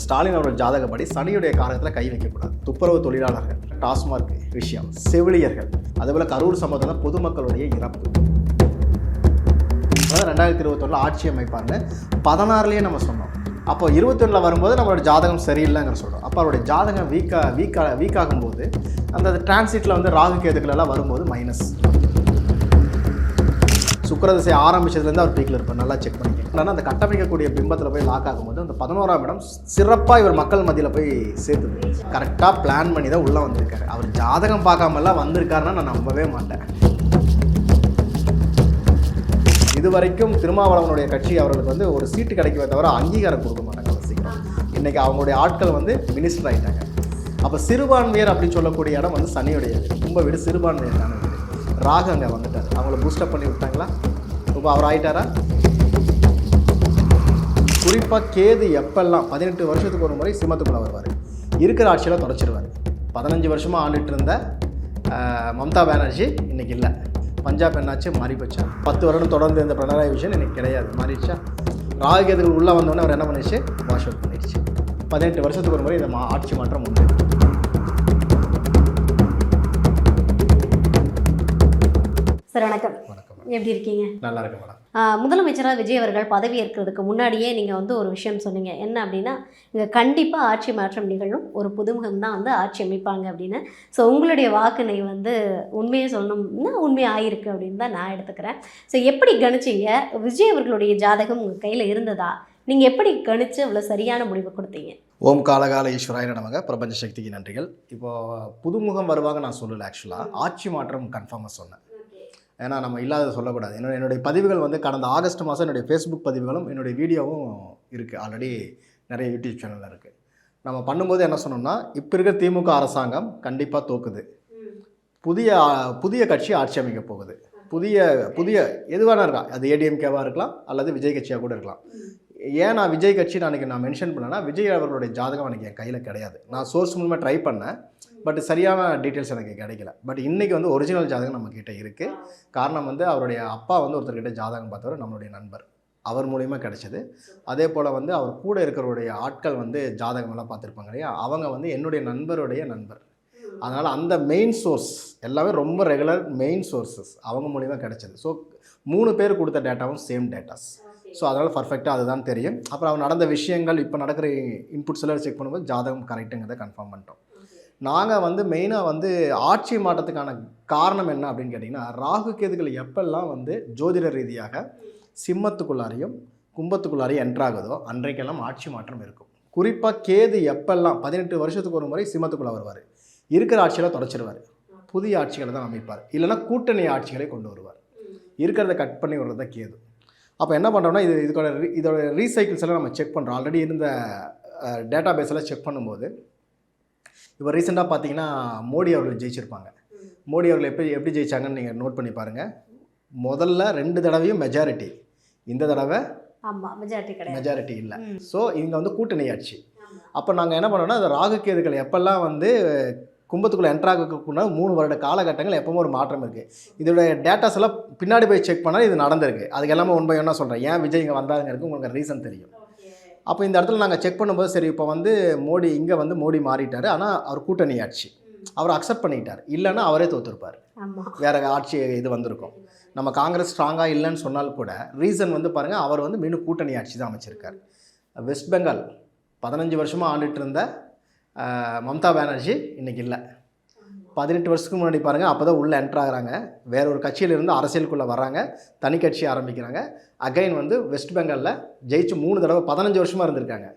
ஸ்டாலின் அவர்கள் ஜாதகப்படி சனியுடைய காரகத்தில் கை வைக்கக்கூடாது. துப்புரவு தொழிலாளர்கள், டாஸ்மார்க் விஷயம், செவிலியர்கள், அதேபோல் கரூர் சம்பவத்தில் பொதுமக்களுடைய இறப்பு. அதாவது 2021 ஆட்சி அமைப்பார்னு 16லேயே நம்ம சொன்னோம். அப்போ 21 வரும்போது நம்மளோட ஜாதகம் சரியில்லைங்கிற சொல்கிறோம். அப்போ அவருடைய ஜாதகம் வீக் ஆகும்போது அந்த டிரான்சிட்டில் வந்து ராகு கேதுக்கள் எல்லாம் வரும்போது மைனஸ். சுக்கிரதிசை ஆரம்பிச்சதுலேருந்து அவர் பீக்கில் இருப்பார். நல்லா செக் பண்ணிக்கணும். ஆனால் அந்த கட்டமைக்கக்கூடிய பிம்பத்தில் போய் லாக் ஆகும்போது அந்த 11ஆம் இடம் சிறப்பாக இவர் மக்கள் மத்தியில் போய் சேர்த்துது. கரெக்டாக பிளான் பண்ணி தான் உள்ளே வந்திருக்காரு. அவர் ஜாதகம் பார்க்காமலாம் வந்திருக்காருன்னா நான் நம்பவே மாட்டேன். இது வரைக்கும் திருமாவளவனுடைய கட்சி அவர்களுக்கு வந்து ஒரு சீட்டு கிடைக்கவே தவிர அங்கீகாரம் கொடுக்க மாட்டாங்க. சீக்கிரம் இன்றைக்கி அவங்களுடைய ஆட்கள் வந்து மினிஸ்டர் ஆகிட்டாங்க. அப்போ சிறுபான்மையர் அப்படின்னு சொல்லக்கூடிய இடம் வந்து சனியுடைய ரொம்ப வீடு சிறுபான்மையர் வீடு. ராகு அங்கே வந்துட்டார். அவங்கள பூஸ்டப் பண்ணி விட்டாங்களா? இப்போ அவர் ஆகிட்டாரா? குறிப்பாக கேது எப்பெல்லாம் 18 வருஷத்துக்கு ஒரு முறை சிம்மத்துக்குள்ளே வருவார். இருக்கிற ஆட்சியில் தொடச்சிருவார். 15 வருஷமாக ஆண்டுட்டு இருந்த மம்தா பானர்ஜி இன்றைக்கி இல்லை. பஞ்சாப் என்னாச்சு? மாறி போச்சா? 10 வருடம் தொடர்ந்து இந்த பினராயி விஜயன் இன்றைக்கி கிடையாது, மாறிடுச்சா? ராகு கேதுகள் உள்ளே வந்தோடனே அவர் என்ன பண்ணிடுச்சு? வாஷ் அவுட் பண்ணிடுச்சு. 18 வருஷத்துக்கு ஒரு முறை இந்த ஆட்சி மாற்றம் உண்டு. சார் வணக்கம். எப்படி இருக்கீங்க? நல்லா இருக்கு மேடம். முதலமைச்சராக விஜய் அவர்கள் பதவி ஏற்கிறதுக்கு முன்னாடியே நீங்கள் வந்து ஒரு விஷயம் சொன்னீங்க. என்ன அப்படின்னா, இங்கே கண்டிப்பாக ஆட்சி மாற்றம் நிகழும், ஒரு புதுமுகம் தான் வந்து ஆட்சி அமைப்பாங்க அப்படின்னு. ஸோ உங்களுடைய வாக்குனை வந்து உண்மையை சொல்லணும்னா உண்மையாக ஆயிருக்கு அப்படின்னு தான் நான் எடுத்துக்கிறேன். ஸோ எப்படி கணிச்சிங்க? விஜய் அவர்களுடைய ஜாதகம் உங்கள் கையில் இருந்ததா? நீங்கள் எப்படி கணிச்சு அவ்வளோ சரியான முடிவு கொடுத்தீங்க? ஓம் காலகால ஈஸ்வராய நமக, பிரபஞ்ச சக்திக்கு நன்றிகள். இப்போது புதுமுகம் வருவாங்க நான் சொல்லலை. ஆக்சுவலாக ஆட்சி மாற்றம் கன்ஃபார்மாக சொன்னேன். ஏன்னா நம்ம இல்லாத சொல்லக்கூடாது. என்னுடைய பதிவுகள் வந்து கடந்த ஆகஸ்ட் மாதம் என்னுடைய ஃபேஸ்புக் பதிவுகளும் என்னுடைய வீடியோவும் இருக்குது. ஆல்ரெடி நிறைய யூடியூப் சேனலில் இருக்குது. நம்ம பண்ணும்போது என்ன சொன்னோம்னா, இப்போ இருக்கிற திமுக அரசாங்கம் கண்டிப்பாக தோக்குது. புதிய கட்சி ஆட்சி அமைக்க போகுது. புதிய எதுவான இருக்கலாம். அது ஏடிஎம்கேவாக இருக்கலாம் அல்லது விஜய் கட்சியாக கூட இருக்கலாம். ஏன் நான் விஜய் கட்சி நான் மென்ஷன் பண்ணேன்னா, விஜய் அவர்களுடைய ஜாதகம் எனக்கு என் கையில் கிடையாது. நான் சோர்ஸ் மூலமாக ட்ரை பண்ணேன். பட் சரியான டீட்டெயில்ஸ் எனக்கு கிடைக்கல. பட் இன்றைக்கி வந்து ஒரிஜினல் ஜாதகம் நம்மக்கிட்ட இருக்குது. காரணம் வந்து அவருடைய அப்பா வந்து ஒருத்தர்கிட்ட ஜாதகம் பார்த்தவர் நம்மளுடைய நண்பர், அவர் மூலிமா கிடைச்சது. அதே போல் வந்து அவர் கூட இருக்கிறவருடைய ஆட்கள் வந்து ஜாதகமெல்லாம் பார்த்துருப்பாங்க இல்லையா, அவங்க வந்து என்னுடைய நண்பருடைய நண்பர். அதனால் அந்த மெயின் சோர்ஸ் எல்லாமே ரொம்ப ரெகுலர் மெயின் சோர்ஸஸ் அவங்க மூலிமா கிடைச்சது. ஸோ 3 பேர் கொடுத்த டேட்டாவும் சேம் டேட்டாஸ். ஸோ அதனால் பர்ஃபெக்டாக அதுதான் தெரியும். அப்புறம் அவர் நடந்த விஷயங்கள் இப்போ நடக்கிற இன்புட்ஸ் எல்லாம் செக் பண்ணும்போது ஜாதகம் கரெக்டுங்கிறத கன்ஃபார்ம் பண்ணிட்டோம். நாங்கள் வந்து மெயினாக வந்து ஆட்சி மாற்றத்துக்கான காரணம் என்ன அப்படின்னு கேட்டிங்கன்னா, ராகு கேதுகள் எப்பெல்லாம் வந்து ஜோதிட ரீதியாக சிம்மத்துக்குள்ளாரையும் கும்பத்துக்குள்ளாரையும் என்ட்ராகுதோ அன்றைக்கெல்லாம் ஆட்சி மாற்றம் இருக்கும். குறிப்பாக கேது எப்பெல்லாம் 18 வருஷத்துக்கு ஒரு முறை சிம்மத்துக்குள்ளே வருவார். இருக்கிற ஆட்சியில் தொடச்சிருவார். புதிய ஆட்சிகளை தான் அமைப்பார். இல்லைனா கூட்டணி ஆட்சிகளை கொண்டு வருவார். இருக்கிறத கட் பண்ணி வர்றது தான் கேது. அப்போ என்ன பண்ணுறோம்னா, இதோட ரீசைக்கிள்ஸ் எல்லாம் நம்ம செக் பண்ணுறோம். ஆல்ரெடி இருந்த டேட்டா பேஸ் எல்லாம் செக் பண்ணும்போது இப்போ ரீசெண்டாக பார்த்தீங்கன்னா மோடி அவர்கள் ஜெயிச்சிருப்பாங்க. மோடி அவர்கள் எப்படி ஜெயிச்சாங்கன்னு நீங்கள் நோட் பண்ணி பாருங்கள். முதல்ல 2 தடவையும் மெஜாரிட்டி, இந்த தடவை மெஜாரிட்டி இல்லை. ஸோ இங்கே வந்து கூட்டணி ஆட்சி. அப்போ நாங்கள் என்ன பண்ணோம்னா, அந்த ராகு கேதுகள் எப்பெல்லாம் வந்து கும்பத்துக்குள்ளே என்ட்ராகக்குள்ள 3 வருட காலகட்டங்கள் எப்போவும் ஒரு மாற்றம் இருக்குது. இதோடைய டேட்டாஸ் எல்லாம் பின்னாடி போய் செக் பண்ணால் இது நடந்திருக்கு. அதுக்கு எல்லாமே ஒன் பை ஒன்னாக சொல்கிறேன். ஏன் விஜய் இங்கே வந்தாங்கிறது உங்களுக்கு ரீசன் தெரியும். அப்போ இந்த இடத்துல நாங்கள் செக் பண்ணும்போது சரி, இப்போ வந்து மோடி மாறிட்டார். ஆனால் அவர் கூட்டணி ஆட்சி அவர் அக்செப்ட் பண்ணிக்கிட்டார். இல்லைன்னா அவரே தோற்றுருப்பார். வேறு ஆட்சி இது வந்திருக்கும். நம்ம காங்கிரஸ் ஸ்ட்ராங்காக இல்லைன்னு சொன்னால் கூட ரீசன் வந்து பாருங்கள், அவர் வந்து மீண்டும் கூட்டணி ஆட்சி தான் அமைச்சிருக்கார். வெஸ்ட் பெங்கால் 15 வருஷமாக ஆண்டுட்டு இருந்த மம்தா பானர்ஜி இன்றைக்கி இல்லை. 18 வருஷத்துக்கு முன்னாடி பாருங்கள், அப்போ தான் உள்ளே என்ட்ராகிறாங்க. வேற ஒரு கட்சியிலிருந்து அரசியலுக்குள்ளே வராங்க, தனி கட்சி ஆரம்பிக்கிறாங்க. அகைன் வந்து வெஸ்ட் பெங்காலில் ஜெயிச்சு 3 தடவை 15 வருஷமாக இருந்திருக்காங்க.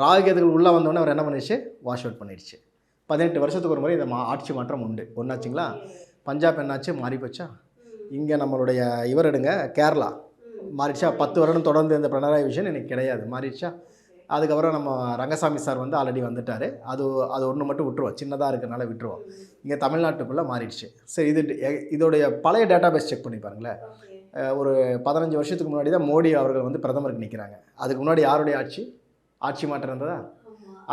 ராகு கேதுகள் உள்ளே வந்தோடனே அவர் என்ன பண்ணிடுச்சு? வாஷ் அவுட் பண்ணிடுச்சு. 18 வருஷத்துக்கு ஒரு முறை இந்த ஆட்சி மாற்றம் உண்டு. ஒன்றாச்சுங்களா? பஞ்சாப் என்னாச்சு? மாறி போச்சா? இங்கே நம்மளுடைய இவர் எடுங்க, கேரளா மாறிடுச்சா? 10 வருடம் தொடர்ந்து இந்த பினராயி விஜயன் எனக்கு கிடையாது, மாறிடுச்சா? அதுக்கப்புறம் நம்ம ரங்கசாமி சார் வந்து ஆல்ரெடி வந்துட்டார். அது ஒன்று மட்டும் விட்டுருவோம், சின்னதாக இருக்கிறனால விட்டுருவோம். இங்கே தமிழ்நாட்டுக்குள்ளே மாறிடுச்சு. சரி, இதோடைய பழைய டேட்டா பேஸ் செக் பண்ணி பாருங்களேன். ஒரு 15 வருஷத்துக்கு முன்னாடி தான் மோடி அவர்கள் வந்து பிரதமருக்கு நிற்கிறாங்க. அதுக்கு முன்னாடி யாருடைய ஆட்சி மாற்றம் இருந்ததா?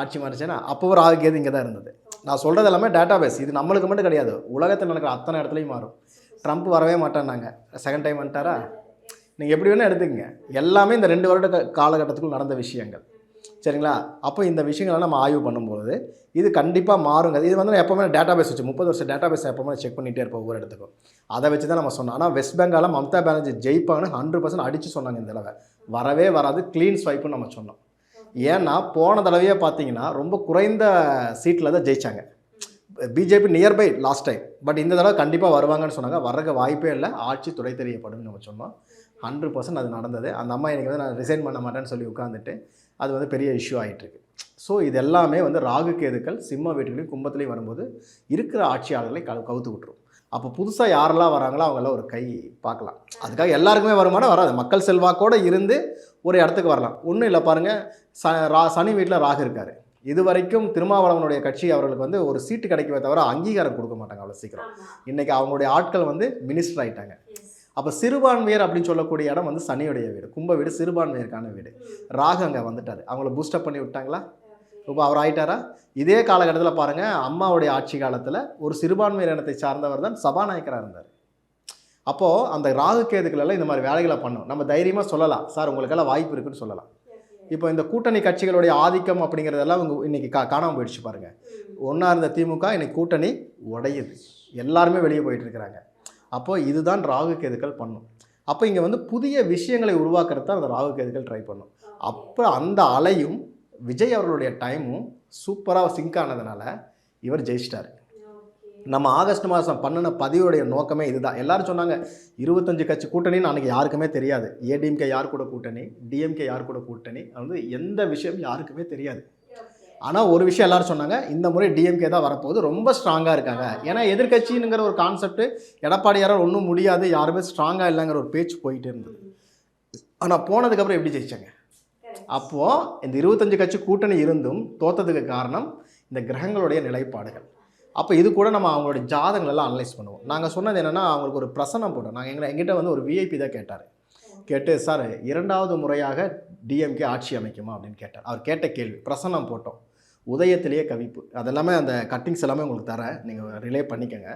ஆட்சி மாறிச்சேன்னா அப்போ ராகு கேது இங்கே தான் இருந்தது. நான் சொல்கிறது எல்லாமே டேட்டா பேஸ். இது நம்மளுக்கு மட்டும் கிடையாது, உலகத்தில் நடக்கிற அத்தனை இடத்துலையும் மாறும். ட்ரம்ப் வரவே மாட்டேன்னாங்க, செகண்ட் டைம் வந்துட்டாரா? நீங்கள் எப்படி வேணால் எடுத்துக்கங்க. எல்லாமே இந்த 2 வருட காலகட்டத்துக்குள் நடந்த விஷயங்கள். சரிங்களா? அப்போ இந்த விஷயங்களை நம்ம ஆய்வு பண்ணும்போது இது கண்டிப்பாக மாறுங்க. இது வந்து நான் எப்போவுமே டேட்டாபேஸ் வச்சு 30 வருஷம் டேட்டாபேஸ் எப்போவுமே செக் பண்ணிகிட்டே இருப்போம் ஒவ்வொரு இடத்துக்கும். அதை வச்சு தான் நம்ம சொன்னோம். ஆனால் வெஸ்ட் பெங்காலில் மம்தா பானர்ஜி ஜெயிப்பாங்கன்னு 100% அடித்து சொன்னாங்க. இந்த தடவை வரவே வராது, க்ளீன் ஸ்வைப்புன்னு நம்ம சொன்னோம். ஏன்னா போன தடவையே பார்த்தீங்கன்னா ரொம்ப குறைந்த சீட்டில் தான் ஜெயித்தாங்க. BJP nearby last time. But இந்த தடவை கண்டிப்பாக வருவாங்கன்னு சொன்னாங்க. வர்றதுக்கு வாய்ப்பே இல்லை, ஆட்சி துடை தெரியப்படும் நம்ம சொன்னோம். 100% அது நடந்தது. அந்த அம்மா எனக்கு வந்து நான் ரிசைன் பண்ண மாட்டேன்னு சொல்லி உட்காந்துட்டு அது வந்து பெரிய இஷ்யூ ஆகிட்டுருக்கு. ஸோ இது எல்லாமே வந்து ராகு கேதுக்கள் சிம்ம வீட்டுகளையும் கும்பத்துலேயும் வரும்போது இருக்கிற ஆட்சியாளர்களை கவுத்து விட்டுரும். அப்போ புதுசாக யாரெல்லாம் வராங்களோ அவங்களாம் ஒரு கை பார்க்கலாம். அதுக்காக எல்லாருக்குமே வருமானா வராது. மக்கள் செல்வாக்கோடு இருந்து ஒரு இடத்துக்கு வரலாம். ஒன்றும் இல்லை பாருங்கள், சனி வீட்டில் ராகு இருக்கார். இது வரைக்கும் திருமாவளவனுடைய கட்சி அவர்களுக்கு வந்து ஒரு சீட்டு கிடைக்கவே தவிர அங்கீகாரம் கொடுக்க மாட்டாங்க அவ்வளோ சீக்கிரம். இன்றைக்கி அவங்களுடைய ஆட்கள் வந்து மினிஸ்டர் ஆகிட்டாங்க. அப்போ சிறுபான்மையர் அப்படின்னு சொல்லக்கூடிய இடம் வந்து சனியுடைய வீடு, கும்ப வீடு சிறுபான்மையருக்கான வீடு. ராகு அங்கே வந்துட்டார். அவங்கள பூஸ்டப் பண்ணி விட்டாங்களா? இப்போ அவர் ஆகிட்டாரா? இதே காலகட்டத்தில் பாருங்கள், அம்மாவுடைய ஆட்சி காலத்தில் ஒரு சிறுபான்மையர் இனத்தை சார்ந்தவர் தான் சபாநாயகராக இருந்தார். அப்போது அந்த ராகு கேதுக்களெல்லாம் இந்த மாதிரி வேலைகளை பண்ணோம். நம்ம தைரியமாக சொல்லலாம், சார் உங்களுக்கெல்லாம் வாய்ப்பு இருக்குன்னு சொல்லலாம். இப்போ இந்த கூட்டணி கட்சிகளுடைய ஆதிக்கம் அப்படிங்கிறதெல்லாம் இன்றைக்கி காணாமல் போயிடுச்சு பாருங்கள். ஒன்றா இருந்த திமுக இன்றைக்கி கூட்டணி உடையுது, எல்லாருமே வெளியே போயிட்டுருக்கிறாங்க. அப்போது இதுதான் ராகு கேதுக்கள் பண்ணும். அப்போ இங்கே வந்து புதிய விஷயங்களை உருவாக்குறது தான் அந்த ராகு கேதுக்கள் ட்ரை பண்ணும். அப்போ அந்த அலையும் விஜய் அவர்களுடைய டைமும் சூப்பராக சிங்க் ஆனதுனால இவர் ஜெயிச்சிட்டார். நம்ம ஆகஸ்ட் மாதம் பண்ணின பதிவுடைய நோக்கமே இதுதான். எல்லோரும் சொன்னாங்க 25 கட்சி கூட்டணின்னு அன்றைக்கி யாருக்குமே தெரியாது. ஏடிஎம்கே யார் கூட கூட்டணி, டிஎம்கே யார் கூட கூட்டணி, அது வந்து எந்த விஷயம் யாருக்குமே தெரியாது. ஆனால் ஒரு விஷயம் எல்லோரும் சொன்னாங்க, இந்த முறை டிஎம்கே தான் வரப்போகுது, ரொம்ப ஸ்ட்ராங்காக இருக்காங்க. ஏன்னா எதிர்கட்சிங்கிற ஒரு கான்செப்ட் எடப்பாடியாரால் ஒன்றும் முடியாது, யாருமே ஸ்ட்ராங்காக இல்லைங்கிற ஒரு பேச்சு போயிட்டு இருந்தது. ஆனால் போனதுக்கப்புறம் எப்படி ஜெயிச்சாங்க? அப்போது இந்த 25 கட்சி கூட்டணி இருந்தும் தோற்றதுக்கு காரணம் இந்த கிரகங்களுடைய நிலைப்பாடுகள். அப்போ இது கூட நம்ம அவங்களுடைய ஜாதகங்கள் எல்லாம் அனலைஸ் பண்ணுவோம். நாங்கள் சொன்னது என்னென்னா, அவங்களுக்கு ஒரு பிரசனம் போட்டோம். எங்கிட்ட வந்து ஒரு விஐபி தான் கேட்டார். கேட்டு, சார் 2வது முறையாக டிஎம்கே ஆட்சி அமைக்குமா அப்படின்னு கேட்டார். அவர் கேட்ட கேள்வி பிரசனம் போட்டோம். உதயத்திலேயே கவிப்பு, அதெல்லாமே அந்த கட்டிங்ஸ் எல்லாமே உங்களுக்கு தரேன், நீங்கள் ரிலே பண்ணிக்கோங்க.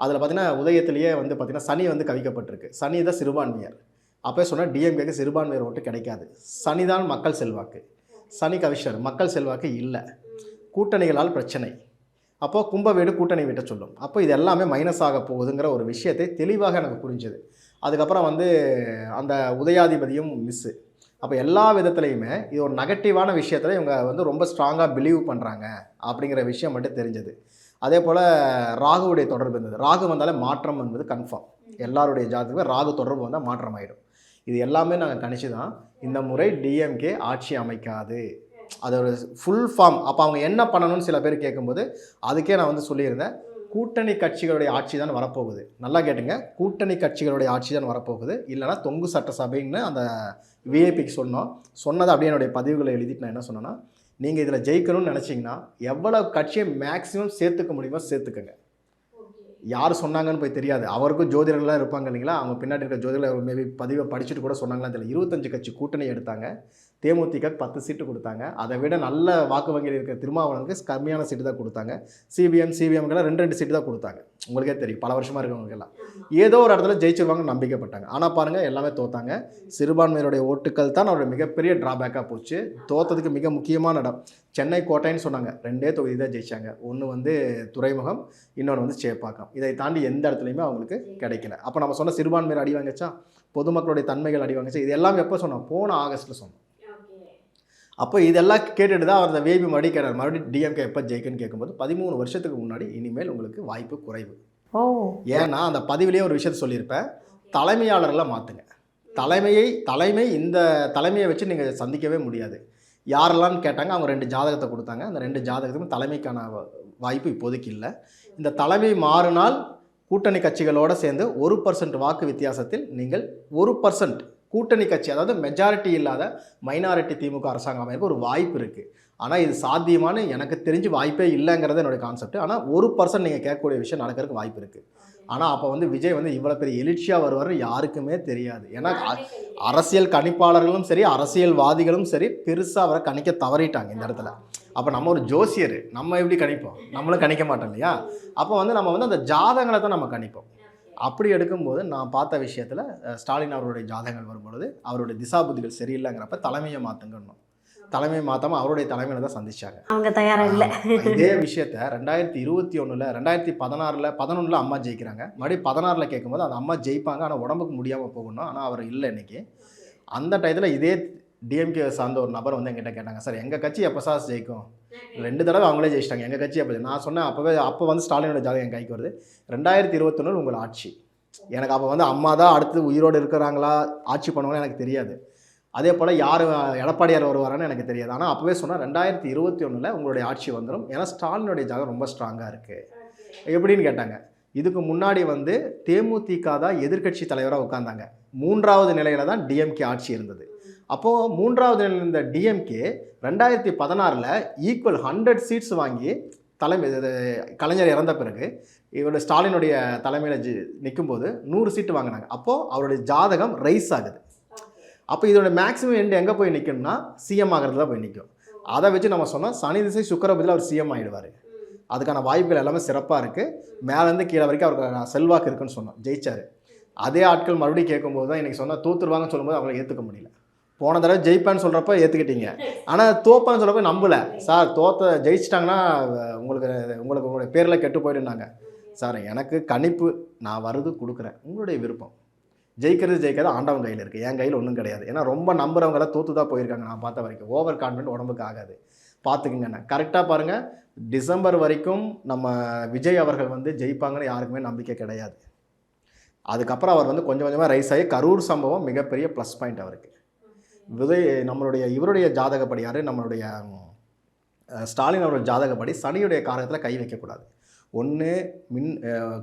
அதில் பார்த்தீங்கன்னா உதயத்திலேயே வந்து பார்த்திங்கன்னா சனி வந்து கவிக்கப்பட்டிருக்கு. சனி தான் சிறுபான்மையர். அப்போ சொன்னால் டிஎம்கேக்கு சிறுபான்மையர் ஓட்டு கிடைக்காது. சனி தான் மக்கள் செல்வாக்கு. சனி கவிஷர், மக்கள் செல்வாக்கு இல்லை, கூட்டணிகளால் பிரச்சனை. அப்போது கும்ப வீடு கூட்டணி வீட்டை சொல்லும். அப்போ இது எல்லாமே மைனஸ் ஆக போகுதுங்கிற ஒரு விஷயத்தை தெளிவாக எனக்கு புரிஞ்சுது. அதுக்கப்புறம் வந்து அந்த உதயாதிபதியும் மிஸ்ஸு. அப்போ எல்லா விதத்துலையுமே இது ஒரு நெகட்டிவான விஷயத்தில் இவங்க வந்து ரொம்ப ஸ்ட்ராங்காக பிலீவ் பண்ணுறாங்க அப்படிங்கிற விஷயம் மட்டும் தெரிஞ்சது. அதே போல் ராகுவுடைய தொடர்பு இருந்தது. ராகு வந்தாலே மாற்றம் என்பது கன்ஃபார்ம். எல்லாருடைய ஜாதகமே ராகு தொடர்பு வந்தால் மாற்றம் ஆகிடும். இது எல்லாமே நாங்கள் கணிச்சு தான் இந்த முறை டிஎம்கே ஆட்சி அமைக்காது, அதோட ஃபுல் ஃபார்ம். அப்போ அவங்க என்ன பண்ணணும்னு சில பேர் கேட்கும்போது அதுக்கே நான் வந்து சொல்லியிருந்தேன், கூட்டணி கட்சிகளுடைய ஆட்சி தான் வரப்போகுது. நல்லா கேட்டுங்க, கூட்டணி கட்சிகளுடைய ஆட்சி தான் வரப்போகுது, இல்லைனா தொங்கு சட்டசபைன்னு அந்த விஐபிக்கு சொன்னதை அப்படியே என்னுடைய பதிவுகளை எழுதிட்டு நான் என்ன சொன்னேன்னா, நீங்கள் இதில் ஜெயிக்கணும்னு நினச்சிங்கன்னா எவ்வளோ கட்சியை மேக்ஸிமம் சேர்த்துக்க முடியுமோ சேர்த்துக்கங்க. யார் சொன்னாங்கன்னு போய் தெரியாது, அவருக்கும் ஜோதிடர்கள்லாம் இருப்பாங்க இல்லைங்களா, அவங்க பின்னாடி இருக்க ஜோதிடர்கள் மேபி பதிவை படிச்சுட்டு கூட சொன்னாங்களா தெரியல. 25 கட்சி கூட்டணி எடுத்தாங்க, தேமுதிக 10 சீட்டு கொடுத்தாங்க. அதை விட நல்ல வாக்கு வங்கியில் இருக்கிற திருமாவளவனுக்கு கம்மியான சீட்டு தான் கொடுத்தாங்க. சிபிஎம்கெல்லாம் 2 சீட்டு தான் கொடுத்தாங்க. உங்களுக்கே தெரியும், பல வருஷமாக இருக்கவங்களுக்கெல்லாம் ஏதோ ஒரு இடத்துல ஜெயிச்சிருவாங்கன்னு நம்பிக்கைப்பட்டாங்க. ஆனால் பாருங்கள், எல்லாமே தோத்தாங்க. சிறுபான்மையினுடைய ஓட்டுக்கள் தான் அவருடைய மிகப்பெரிய ட்ராபேக்காக போச்சு. தோற்றதுக்கு மிக முக்கியமான இடம் சென்னை கோட்டைன்னு சொன்னாங்க. 2 தொகுதி தான் ஜெயிச்சாங்க. ஒன்று வந்து துறைமுகம், இன்னொன்று வந்து சேப்பாக்கம். இதை தாண்டி எந்த இடத்துலையுமே அவங்களுக்கு கிடைக்கல. அப்போ நம்ம சொன்ன சிறுபான்மையர் அடி வாங்கிச்சா, பொதுமக்களுடைய தன்மைகள் அடி வாங்கிச்சா, இது எல்லாமே எப்போ சொன்னோம்? போன ஆகஸ்ட்டில் சொன்னோம். அப்போ இதெல்லாம் கேட்டுட்டு தான் அவர் அந்த வேபி மறுபடியும் கேட்டார், மறுபடியும் டிஎம்கே எப்போ ஜெயிக்குன்னு கேட்கும்போது 13 வருஷத்துக்கு முன்னாடி இனிமேல் உங்களுக்கு வாய்ப்பு குறைவு. ஏன்னா அந்த பதிவிலேயே ஒரு விஷயத்தை சொல்லியிருப்பேன், தலைமையாளர்லாம் மாற்றுங்க. தலைமை இந்த தலைமையை வச்சு நீங்கள் சந்திக்கவே முடியாது. யாரெல்லாம் கேட்டாங்க, அவங்க 2 ஜாதகத்தை கொடுத்தாங்க. அந்த 2 ஜாதகத்துக்கும் தலைமைக்கான வாய்ப்பு இப்போதைக்கு இல்லை. இந்த தலைமை மாறினால் கூட்டணி கட்சிகளோடு சேர்ந்து 1% வாக்கு வித்தியாசத்தில் நீங்கள் 1% கூட்டணி கட்சி, அதாவது மெஜாரிட்டி இல்லாத மைனாரிட்டி திமுக அரசாங்கம் அமைக்க ஒரு வாய்ப்பு இருக்குது. ஆனால் இது சாத்தியமான எனக்கு தெரிஞ்சு வாய்ப்பே இல்லைங்கிறது என்னுடைய கான்செப்ட். ஆனால் 1% நீங்கள் கேட்கக்கூடிய விஷயம் நடக்கிறதுக்கு வாய்ப்பு இருக்குது. ஆனால் அப்போ வந்து விஜய் வந்து இவ்வளோ பெரிய எழுச்சியாக வருவார் யாருக்குமே தெரியாது. ஏன்னா அரசியல் கணிப்பாளர்களும் சரி, அரசியல்வாதிகளும் சரி, பெருசாக அவரை கணிக்க தவறிட்டாங்க இந்த இடத்துல. அப்போ நம்ம ஒரு ஜோசியர், நம்ம எப்படி கணிப்போம்? நம்மளும் கணிக்க மாட்டோம் இல்லையா? அப்போ வந்து நம்ம வந்து அந்த ஜாதகங்களை தான் நம்ம கணிப்போம். அப்படி எடுக்கும்போது நான் பார்த்த விஷயத்தில் ஸ்டாலின் அவருடைய ஜாதகங்கள் வரும்பொழுது அவருடைய திசாபுத்திகள் சரியில்லைங்கிறப்ப தலைமையை மாற்றுங்கணும். தலைமை மாற்றாமல் அவருடைய தலைமையில் தான் சந்திச்சாங்க. அவங்க தயாராக இல்லை. இதே விஷயத்த 2021 2016 11 அம்மா ஜெயிக்கிறாங்க. மறுபடியும் 16 கேட்கும்போது அந்த அம்மா ஜெயிப்பாங்க, ஆனால் உடம்புக்கு முடியாமல் போகணும். ஆனால் அவர் இல்லை இன்னைக்கு. அந்த டயத்தில் இதே டிஎம்கே சார்ந்த ஒரு நபர் வந்து என்கிட்ட கேட்டாங்க, சார் எங்கள் கட்சி எப்போ சார் ஜெயிக்கும்? 2 தடவை அவங்களே ஜெயிச்சிட்டாங்க, எங்கள் கட்சி எப்போ? நான் சொன்னேன், அப்போ வந்து ஸ்டாலினோட ஜாதகம் என் கைக்கு வருது. 2021 உங்கள் ஆட்சி. எனக்கு அப்போ வந்து அம்மா தான் அடுத்து உயிரோடு இருக்கிறாங்களா, ஆட்சி பண்ணுவாங்கன்னு எனக்கு தெரியாது. அதே போல் யார் எடப்பாடியார் வருவாரான்னு எனக்கு தெரியாது. ஆனால் அப்போவே சொன்னால் 2021 உங்களுடைய ஆட்சி வந்துடும், ஏன்னா ஸ்டாலினுடைய ஜாதகம் ரொம்ப ஸ்ட்ராங்காக இருக்குது. எப்படின்னு கேட்டாங்க. இதுக்கு முன்னாடி வந்து தேமுதிக தான் எதிர்க்கட்சி தலைவராக உட்காந்தாங்க. 3வது நிலையில் தான் டிஎம்கே ஆட்சி இருந்தது. அப்போது 3வது நிலையில் இருந்த டிஎம்கே 2016 ஈக்குவல் 100 சீட்ஸ் வாங்கி கலைஞர் இறந்த பிறகு இவருடைய ஸ்டாலினுடைய தலைமையில் நிற்கும்போது 100 சீட்டு வாங்கினாங்க. அப்போது அவருடைய ஜாதகம் ரைஸ் ஆகுது. அப்போ இதோட மேக்ஸிமம் எண்டு எங்கே போய் நிற்கணும்னா சிஎம் ஆகிறதுல போய் நிற்கும். அதை வச்சு நம்ம சொன்னால் சனி திசை சுக்கிர புத்தியில் அவர் சிஎம் ஆகிடுவார். அதுக்கான வாய்ப்புகள் எல்லாமே சிறப்பாக இருக்குது. மேலேருந்து கீழே வரைக்கும் அவருக்கு செல்வாக்கு இருக்குன்னு சொன்னோம், ஜெயிச்சார். அதே ஆட்கள் மறுபடியும் கேட்கும்போது தான் இன்றைக்கி சொன்னால் தோற்றுருவாங்கன்னு சொல்லும்போது அவங்களை ஏற்றுக்க முடியல. போன தடவை ஜெயிப்பான்னு சொல்கிறப்ப ஏற்றுக்கிட்டீங்க, ஆனால் தோப்பான்னு சொல்கிறப்ப நம்பலை. சார் ஜெயிச்சிட்டாங்கன்னா உங்களுடைய பேரில் கெட்டு போயிடுனாங்க. சார் எனக்கு கணிப்பு, நான் வருது கொடுக்குறேன், உங்களுடைய விருப்பம். ஜெயிக்கிறது ஆண்டவன் கையில் இருக்குது, என் கையில் ஒன்றும் கிடையாது. ஏன்னா ரொம்ப நம்புறவங்களாம் தோற்று தான் போயிருக்காங்க நான் பார்த்த வரைக்கும். ஓவர் கான்ஃபிடென்ட் உடம்புக்கு ஆகாது, பார்த்துக்குங்கண்ணே. கரெக்டாக பாருங்கள், டிசம்பர் வரைக்கும் நம்ம விஜய் அவர்கள் வந்து ஜெயிப்பாங்கன்னு யாருக்குமே நம்பிக்கை கிடையாது. அதுக்கப்புறம் அவர் வந்து கொஞ்சம் கொஞ்சமாக ரைஸ் ஆகி கரூர் சம்பவம் மிகப்பெரிய ப்ளஸ் பாயிண்ட் அவருக்கு. இவருடைய ஜாதகப்படி யார், நம்மளுடைய ஸ்டாலின் அவர்கள் ஜாதகப்படி சனியுடைய காரகத்தில் கை வைக்கக்கூடாது. ஒன்று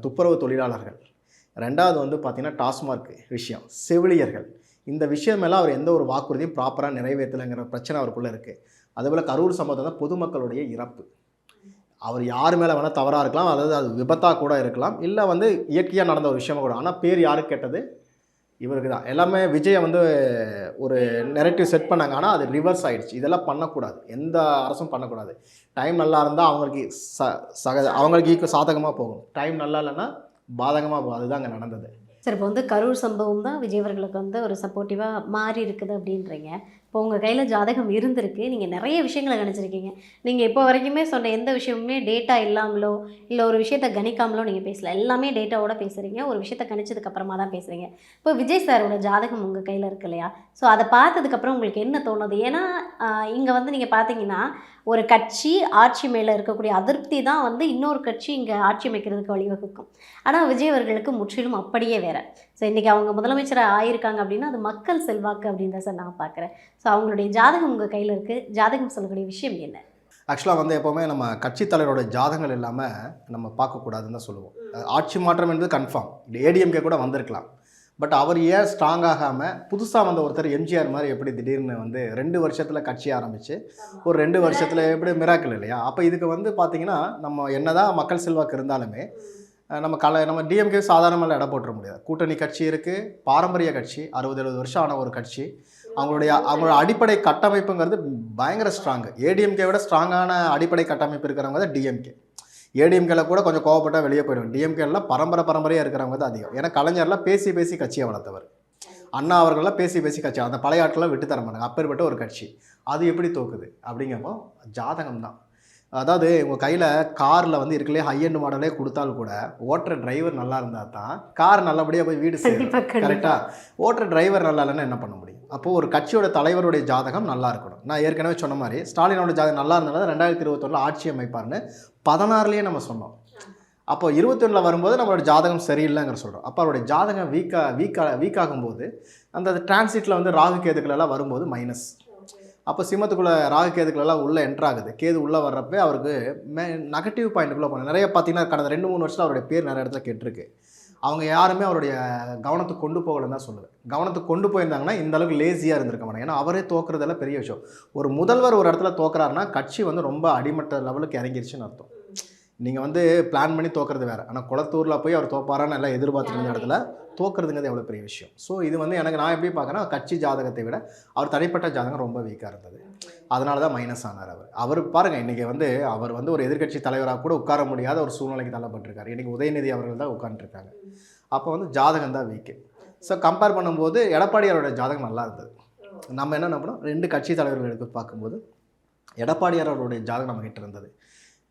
துப்புரவு தொழிலாளர்கள், 2வது வந்து பார்த்திங்கன்னா டாஸ்மார்க் விஷயம், செவிலியர்கள். இந்த விஷயமெல்லாம் அவர் எந்த ஒரு வாக்குறுதியும் ப்ராப்பராக நிறைவேற்றலைங்கிற பிரச்சனை அவருக்குள்ளே இருக்குது. அதேபோல் கரூர் சம்பவத்தில் தான் பொதுமக்களுடைய இறப்பு. அவர் யார் மேலே வேணால் தவறாக இருக்கலாம், அதாவது அது விபத்தாக கூட இருக்கலாம், இல்லை வந்து இயற்கையாக நடந்த ஒரு விஷயமாக கூட. ஆனால் பேர் யாருக்கு கேட்டது? இவருக்கு தான். எல்லாமே விஜயை வந்து ஒரு நெரட்டிவ் செட் பண்ணாங்க, ஆனால் அது ரிவர்ஸ் ஆகிடுச்சு. இதெல்லாம் பண்ணக்கூடாது, எந்த அரசும் பண்ணக்கூடாது. டைம் நல்லா இருந்தால் அவங்களுக்கு சாதகமாக போகும், டைம் நல்லா இல்லைன்னா பாதகமாக போகும். அதுதான் அங்கே நடந்தது. சார், இப்போ வந்து கரூர் சம்பவம் தான் விஜய் அவர்களுக்கு வந்து ஒரு சப்போர்ட்டிவாக மாறி இருக்குது அப்படின்றீங்க. இப்போ உங்கள் கையில் ஜாதகம் இருந்திருக்கு, நீங்கள் நிறைய விஷயங்களை கணிச்சிருக்கீங்க. நீங்கள் இப்போ வரைக்குமே சொன்ன எந்த விஷயமுமே டேட்டா இல்லாமலோ இல்லை ஒரு விஷயத்தை கணிக்காமலோ நீங்கள் பேசல, எல்லாமே டேட்டாவோட பேசுகிறீங்க. ஒரு விஷயத்தை கணிச்சதுக்கப்புறமா தான் பேசுகிறீங்க. இப்போ விஜய் சாரோட ஜாதகம் உங்கள் கையில் இருக்கு இல்லையா? ஸோ அதை பார்த்ததுக்கப்புறம் உங்களுக்கு என்ன தோணுது? ஏன்னா இங்கே வந்து நீங்கள் பார்த்தீங்கன்னா ஒரு கட்சி ஆட்சி மேலே இருக்கக்கூடிய அதிருப்தி தான் வந்து இன்னொரு கட்சி இங்கே ஆட்சி அமைக்கிறதுக்கு வழிவகுக்கும். ஆனால் விஜய் அவர்களுக்கு முற்றிலும் அப்படியே வேறு. ஸோ இன்றைக்கி அவங்க முதலமைச்சராக ஆயிருக்காங்க அப்படின்னா அது மக்கள் செல்வாக்கு அப்படின்னு தான் சார் நான் பார்க்குறேன். ஸோ அவங்களுடைய ஜாதகம் உங்கள் கையில் இருக்குது. ஜாதகம் சொல்லக்கூடிய விஷயம் என்ன? ஆக்சுவலாக வந்து எப்போவுமே நம்ம கட்சி தலைவரோட ஜாதகங்கள் இல்லாமல் நம்ம பார்க்கக்கூடாதுன்னு தான் சொல்லுவோம். ஆட்சி மாற்றம் என்பது கன்ஃபார்ம், ஏடிஎம்கே கூட வந்திருக்கலாம். பட் அவர் ஏன் ஸ்ட்ராங் ஆகாமல் புதுசாக வந்த ஒருத்தர் எம்ஜிஆர் மாதிரி எப்படி திடீர்னு வந்து 2 வருஷத்தில் கட்சி ஆரம்பித்து ஒரு 2 வருஷத்தில் எப்படி மிராக்கிள் இல்லையா? அப்போ இதுக்கு வந்து பார்த்திங்கன்னா நம்ம என்னதான் மக்கள் செல்வாக்கு இருந்தாலுமே நம்ம டிஎம்கே சாதாரணமாக இடம் போட்டுற முடியாது. கூட்டணி கட்சி இருக்குது, பாரம்பரிய கட்சி, 60-70 வருஷம் ஆன ஒரு கட்சி. அவங்களோட அடிப்படை கட்டமைப்புங்கிறது பயங்கர ஸ்ட்ராங்கு. ஏடிஎம்கே விட ஸ்ட்ராங்கான அடிப்படை கட்டமைப்பு இருக்கிறவங்க தான் டிஎம்கே. ஏடிஎம்கேல கூட கொஞ்சம் கோவப்பட்டால் வெளியே போயிடுவோம். டிஎம்கேலாம் பரம்பரையாக இருக்கிறவங்க தான் அதிகம். ஏன்னா கலைஞர்லாம் பேசி கட்சியை வளர்த்தவர். அண்ணா அவர்கள்லாம் பேசி கட்சி, அந்த பழைய ஆட்கள்லாம் விட்டு தர மாட்டாங்க. அப்பேற்பட்ட ஒரு கட்சி அது எப்படி தோக்குது அப்படிங்கிறப்போ ஜாதகம் தான். அதாவது உங்கள் கையில் காரில் வந்து இருக்கலே ஹையண்ட் மாடலே கொடுத்தாலும் கூட ஓட்டுற டிரைவர் நல்லா இருந்தால் தான் கார் நல்லபடியாக போய் வீடு சேரும். கரெக்டாக ஓட்டுற டிரைவர் நல்லா இல்லைன்னா என்ன பண்ண முடியும்? அப்போது ஒரு கட்சியோட தலைவருடைய ஜாதகம் நல்லா இருக்கணும். நான் ஏற்கனவே சொன்ன மாதிரி ஸ்டாலினோட ஜாதகம் நல்லா இருந்தாலும் 2021 ஆட்சி அமைப்பார்னு 16 நம்ம சொன்னோம். அப்போ 21 வரும்போது நம்மளோட ஜாதகம் சரியில்லைங்கிற சொல்கிறோம். அப்போ அவருடைய ஜாதகம் வீக் ஆகும்போது அந்த டிரான்சிட்டில் வந்து ராகு கேதுக்களெல்லாம் வரும்போது மைனஸ். அப்போ சிம்மத்துக்குள்ளே ராகு கேதுக்களெல்லாம் உள்ளே என்ட்ராகுது. கேது உள்ளே வர்றப்போ அவருக்கு நெகட்டிவ் பாயிண்ட்டுக்குள்ளே போனாங்க. நிறைய பார்த்தீங்கன்னா கடந்த 2-3 வருஷத்தில் அவருடைய பேர் நிறைய இடத்துல கெட்டிருக்கு. அவங்க யாருமே அவருடைய கவனத்துக்கு கொண்டு போகலன்னு தான் சொல்லுவேன். கவனத்துக்கு கொண்டு போயிருந்தாங்கன்னா இந்த அளவுக்கு லேசியாக இருந்திருக்க மாட்டாங்க. ஏன்னா அவரே தோக்குறதெல்லாம் பெரிய விஷயம். ஒரு முதல்வர் ஒரு இடத்துல தோக்குறாருன்னா கட்சி வந்து ரொம்ப அடிமட்ட லெவலுக்கு இறங்கிருச்சுன்னு அர்த்தம். நீங்கள் வந்து பிளான் பண்ணி தோக்குறது வேறு. ஆனால் குளத்தூரில் போய் அவர் தோப்பாரான்னு எல்லாம் எதிர்பார்த்துருந்த இடத்துல தோக்குறதுங்கிறது எவ்வளோ பெரிய விஷயம். ஸோ இது வந்து நான் எப்படி பார்க்குறேன்னா கட்சி ஜாதகத்தை விட அவர் தனிப்பட்ட ஜாதகம் ரொம்ப வீக்காக இருந்தது. அதனால தான் மைனஸ் ஆனார் அவர் பாருங்கள், இன்றைக்கி வந்து அவர் வந்து ஒரு எதிர்க்கட்சி தலைவராக கூட உட்கார முடியாத ஒரு சூழ்நிலைக்கு தள்ளப்பட்டிருக்காரு. இன்றைக்கி உதயநிதி அவர்கள் தான் உட்காந்துருக்காங்க. அப்போ வந்து ஜாதகம் தான் வீக்கு. ஸோ கம்பேர் பண்ணும்போது எடப்பாடியாரோட ஜாதகம் நல்லா இருந்தது. நம்ம என்ன பண்ணோம், 2 கட்சி தலைவர்கள் எடுத்து பார்க்கும்போது எடப்பாடியார் அவருடைய ஜாதகம் நம்ம கிட்ட இருந்தது.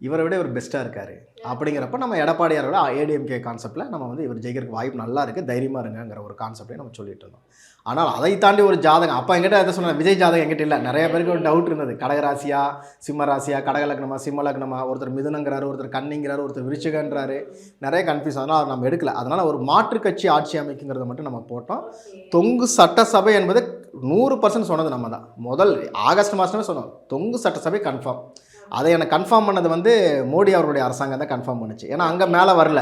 இவரை விட இவர் பெஸ்ட்டாக இருக்கார் அப்படிங்கிறப்ப நம்ம எடப்பாடியாரோட ஏடிஎம்கே கான்செப்ட்டில் நம்ம வந்து இவர் ஜெயிக்கிறதுக்கு வாய்ப்பு நல்லா இருக்குது, தைரியமாக இருங்கிற ஒரு கான்செப்டே நம்ம சொல்லிட்டு இருந்தோம். ஆனால் அதை தாண்டி ஒரு ஜாதகம் அப்போ என்கிட்ட எதை சொன்னேன், விஜய் ஜாதகம் என்கிட்ட இல்லை. நிறைய பேருக்கு ஒரு டவுட் இருந்தது, கடகராசியா சிம்ம ராசியா, கடக லக்னமா சிம்ம லக்னமா, ஒருத்தர் மிதுனங்கிறாரு, ஒருத்தர் கன்னிங்கிறாரு, ஒருத்தர் விருச்சிகன்றாரு, நிறைய கன்ஃபியூஸ். அதனால் நம்ம எடுக்கல. அதனால் ஒரு மாற்று கட்சி ஆட்சி அமைக்குங்கிறத மட்டும் நம்ம போட்டோம். தொங்கு சட்டசபை என்பது 100% சொன்னது நம்ம தான். முதல் ஆகஸ்ட் மாதமே சொன்னோம், தொங்கு சட்டசபை கன்ஃபார்ம். அதை எனக்கு கன்ஃபார்ம் பண்ணது வந்து மோடி அவருடைய அரசாங்கம் தான் கன்ஃபார்ம் பண்ணுச்சு. ஏன்னா அங்கே மேலே வரல,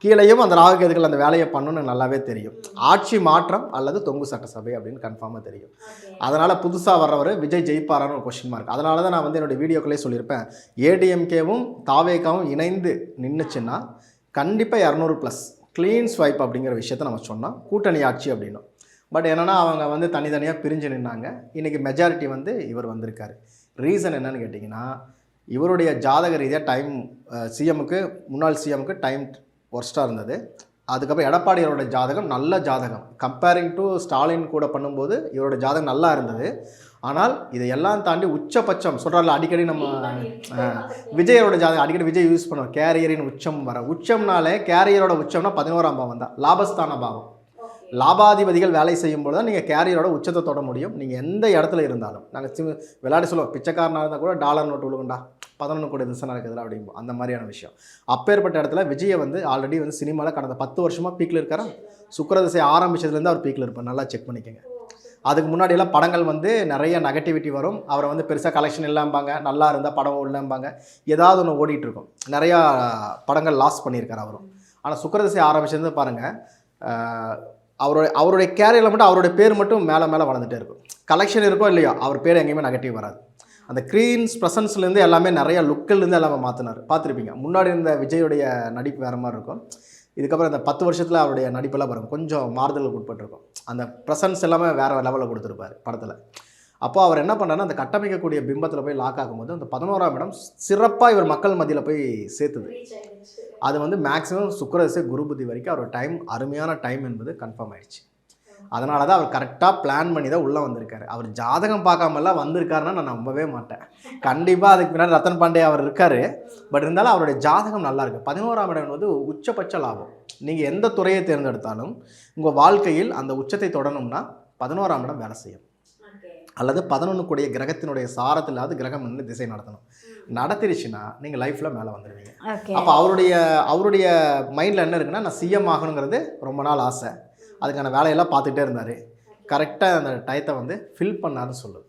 கீழேயும் அந்த ராகு கேதுகள் அந்த வேலையை பண்ணணும்னு நல்லாவே தெரியும். ஆட்சி மாற்றம் அல்லது தொங்கு சட்டசபை அப்படின்னு கன்ஃபார்மாக தெரியும். அதனால் புதுசாக வர்றவர் விஜய் ஜெயிப்பாரான்னு ஒரு கொஸ்டின் மார்க். அதனால தான் நான் வந்து என்னுடைய வீடியோக்களே சொல்லியிருப்பேன், ஏடிஎம்கேவும் தாவேக்காவும் இணைந்து நின்றுச்சுன்னா கண்டிப்பாக 200+ க்ளீன் ஸ்வைப் அப்படிங்கிற விஷயத்த நம்ம சொன்னோம், கூட்டணி ஆட்சி அப்படின்னும். பட் என்னென்னா அவங்க வந்து தனித்தனியாக பிரிஞ்சு நின்னாங்க. இன்றைக்கி மெஜாரிட்டி வந்து இவர் வந்திருக்காரு. ரீசன் என்னன்னு கேட்டிங்கன்னா, இவருடைய ஜாதக ரீதியாக டைம் சிஎம்முக்கு, முன்னாள் சிஎம்முக்கு டைம் ஒர்ஸ்ட்டாக இருந்தது. அதுக்கப்புறம் எடப்பாடியாரோட ஜாதகம் நல்ல ஜாதகம், கம்பேரிங் டு ஸ்டாலின் கூட பண்ணும்போது இவரோட ஜாதகம் நல்லா இருந்தது. ஆனால் இதையெல்லாம் தாண்டி உச்சபட்சம் சொல்கிறாரில்ல, அடிக்கடி நம்ம விஜயோட ஜாதகம் அடிக்கடி விஜய் யூஸ் பண்ணுவோம், கேரியரின் உச்சம் வர. உச்சம்னாலே கேரியரோட உச்சம்னா 11ஆம் பாவம் தான், லாபஸ்தான பாவம். லாபாதிபதிகள் வேலை செய்யும்போது தான் நீங்கள் கேரியரோட உச்சத்தை தொட முடியும். நீங்கள் எந்த இடத்துல இருந்தாலும், நாங்கள் விளையாடி சொல்லுவோம், பிச்சைக்காரனாக இருந்தால் கூட டாலர் நோட்டு விழுகுண்டா, 11 கோடி திசை நடக்குதுல அப்படிம்போம். அந்த மாதிரியான விஷயம். அப்பேற்பட்ட இடத்துல விஜயை வந்து ஆல்ரெடி வந்து சினிமாவில் கடந்த 10 வருஷமாக பீக்கில் இருக்காரா. சுக்கிரதிசை ஆரம்பிச்சதுலேருந்து அவர் பீக்கில் இருப்பார், நல்லா செக் பண்ணிக்கோங்க. அதுக்கு முன்னாடியெல்லாம் படங்கள் வந்து நிறைய நெகட்டிவிட்டி வரும், அவரை வந்து பெருசாக கலெக்ஷன் இல்லாம்பாங்க, நல்லா இருந்தால் படம் இல்லைம்பாங்க, ஏதாவது ஒன்று ஓடிட்டுருக்கும். நிறையா படங்கள் லாஸ் பண்ணியிருக்கார் அவரும். ஆனால் சுக்கிரதிசை ஆரம்பிச்சது பாருங்கள், அவருடைய கேரியரில் மட்டும் அவருடைய பேர் மட்டும் மேலே வளர்ந்துட்டே இருக்கும். கலெக்ஷன் இருக்கோ இல்லையோ அவர் பேர் எங்கேயுமே நெகட்டிவ் வராது. அந்த க்ரீன்ஸ் ப்ரெசன்ஸ்லேருந்து எல்லாமே நிறைய லுக்கிலேருந்து எல்லாமே மாற்றினார். பார்த்துருப்பீங்க, முன்னாடி இருந்த விஜயோடைய நடிப்பு வேறு மாதிரி இருக்கும். இதுக்கப்புறம் இந்த 10 வருஷத்தில் அவருடைய நடிப்பெல்லாம் பாருங்கள் கொஞ்சம் மாறுதலுக்கு உட்பட்டிருக்கும். அந்த ப்ரெசன்ஸ் எல்லாமே வேறு லெவலில் கொடுத்துருப்பார் படத்தில். அப்போ அவர் என்ன பண்ணாருன்னா, அந்த கட்டமைக்கக்கூடிய பிம்பத்தில் போய் லாக் ஆகும்போது அந்த 11ஆம் இடம் சிறப்பாக இவர் மக்கள் மத்தியில் போய் சேர்த்துது. அது வந்து மேக்ஸிமம் சுக்கிரதிசை குரு புத்தி வரைக்கும் அவர் டைம், அருமையான டைம் என்பது கன்ஃபார்ம் ஆயிடுச்சு. அதனால தான் அவர் கரெக்டாக பிளான் பண்ணி தான் உள்ளே வந்திருக்காரு. அவர் ஜாதகம் பார்க்காமலாம் வந்திருக்காருன்னா நான் நம்பவே மாட்டேன். கண்டிப்பாக அதுக்கு பின்னாடி ரத்தன் பாண்டே அவர் இருக்கார். பட் இருந்தாலும் அவருடைய ஜாதகம் நல்லா இருக்குது. 11ஆம் இடம் வந்து உச்சபட்ச லாபம். நீங்கள் எந்த துறையை தேர்ந்தெடுத்தாலும் உங்கள் வாழ்க்கையில் அந்த உச்சத்தை தொடணும்னா 11ஆம் இடம் வேலை செய்யும். அல்லது 11 கூடிய கிரகத்தினுடைய சாரத்தில்லாத கிரகம் வந்து திசை நடத்தணும். நடத்திருச்சுன்னா நீங்கள் லைஃப்பில் மேலே வந்துடுவீங்க. அப்போ அவருடைய மைண்டில் என்ன இருக்குன்னா, நான் சிஎம் ஆகணுங்கிறது ரொம்ப நாள் ஆசை. அதுக்கான வேலையெல்லாம் பார்த்துட்டே இருந்தார். கரெக்டாக அந்த டயத்தை வந்து ஃபில் பண்ணாருன்னு சொல்லுது.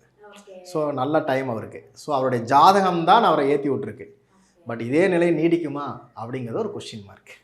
ஸோ நல்ல டைம் அவருக்கு. ஸோ அவருடைய ஜாதகம் தான் அவரை ஏற்றி விட்டுருக்கு. பட் இதே நிலை நீடிக்குமா அப்படிங்கிறது ஒரு கொஸ்டின் மார்க்.